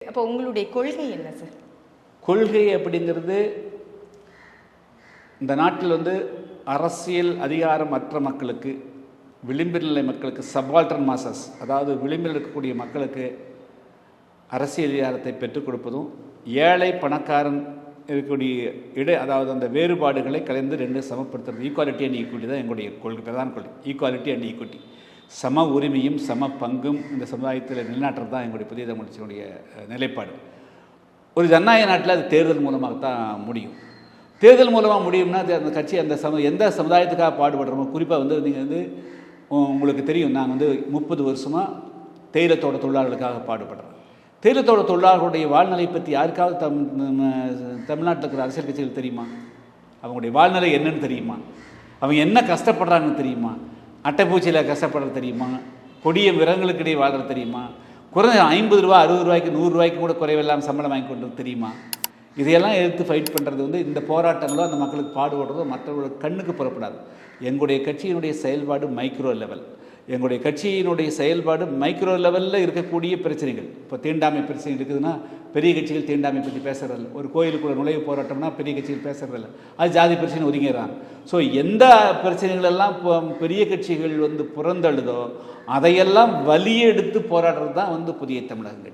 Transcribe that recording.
அப்போ உங்களுடைய கொள்கை என்ன சார்? கொள்கை அப்படிங்கிறது இந்த நாட்டில் அரசியல் அதிகாரம் அற்ற மக்களுக்கு, விளிம்பு நிலை மக்களுக்கு, சபால்டர்ன் மாசஸ், அதாவது விளிம்பில் இருக்கக்கூடிய மக்களுக்கு அரசியல் அதிகாரத்தை பெற்றுக் கொடுப்பதும், ஏழை பணக்காரன் இருக்கக்கூடிய அதாவது அந்த வேறுபாடுகளை கலைந்து ரெண்டு சமப்படுத்துறது, ஈக்குவாலிட்டி அண்ட் ஈக்குவிட்டி தான் எங்களுடைய கொள்கை, பிரதான கொள்கை. ஈக்குவாலிட்டி அண்ட் ஈக்குவிட்டி, சம உரிமையும் சம பங்கும் இந்த சமுதாயத்தில் நிலைநாட்டுறது தான் எங்களுடைய புதிய தமிழ்ச்சியினுடைய நிலைப்பாடு. ஒரு ஜனநாயக நாட்டில் அது தேர்தல் மூலமாகத்தான் முடியும். தேர்தல் மூலமாக முடியும்னா அது அந்த கட்சி அந்த எந்த சமுதாயத்துக்காக பாடுபடுறோமோ, குறிப்பாக நீங்கள் உங்களுக்கு தெரியும், நான் 30 வருஷமாக தேயிலத்தோட தொழிலாளர்களுக்காக பாடுபடுறேன். தேயிலத்தோட தொழிலாளர்களுடைய வாழ்நிலை பற்றி யாருக்காவது தமிழ்நாட்டில் இருக்கிற அரசியல் கட்சிகள் தெரியுமா? அவங்களுடைய வாழ்நிலை என்னன்னு தெரியுமா? அவங்க என்ன கஷ்டப்படுறாங்கன்னு தெரியுமா? அட்டைப்பூச்சியில் கஷ்டப்படுறது தெரியுமா? கொடிய விரங்களுக்கு இடையே வாழ்றது தெரியுமா? குறைஞ்ச 50 ரூபா 60 ரூபாய்க்கு 100 ரூபாய்க்கு கூட குறைவில்லாமல் சம்பளம் வாங்கி கொண்டது தெரியுமா? இதையெல்லாம் எடுத்து ஃபைட் பண்ணுறது இந்த போராட்டங்களோ அந்த மக்களுக்கு பாடுபடுறதோ மற்றவர்களோட கண்ணுக்கு புறப்படாது. எங்களுடைய கட்சியினுடைய செயல்பாடு மைக்ரோ லெவல். எங்களுடைய கட்சியினுடைய செயல்பாடு மைக்ரோ லெவலில் இருக்கக்கூடிய பிரச்சனைகள். இப்போ தீண்டாமை பிரச்சனை இருக்குதுன்னா பெரிய கட்சிகள் தீண்டாமை பற்றி பேசுகிறதில்ல. ஒரு கோயிலுக்குள்ள நுழைவு போராட்டம்னா பெரிய கட்சிகள் பேசுகிறதில்ல. அது ஜாதி பிரச்சனை ஒதுங்கிறாங்க. ஸோ எந்த பிரச்சனைகளெல்லாம் பெரிய கட்சிகள் புறந்தழுதோ அதையெல்லாம் வலியெடுத்து போராடுறது தான் புதிய தமிழகம்.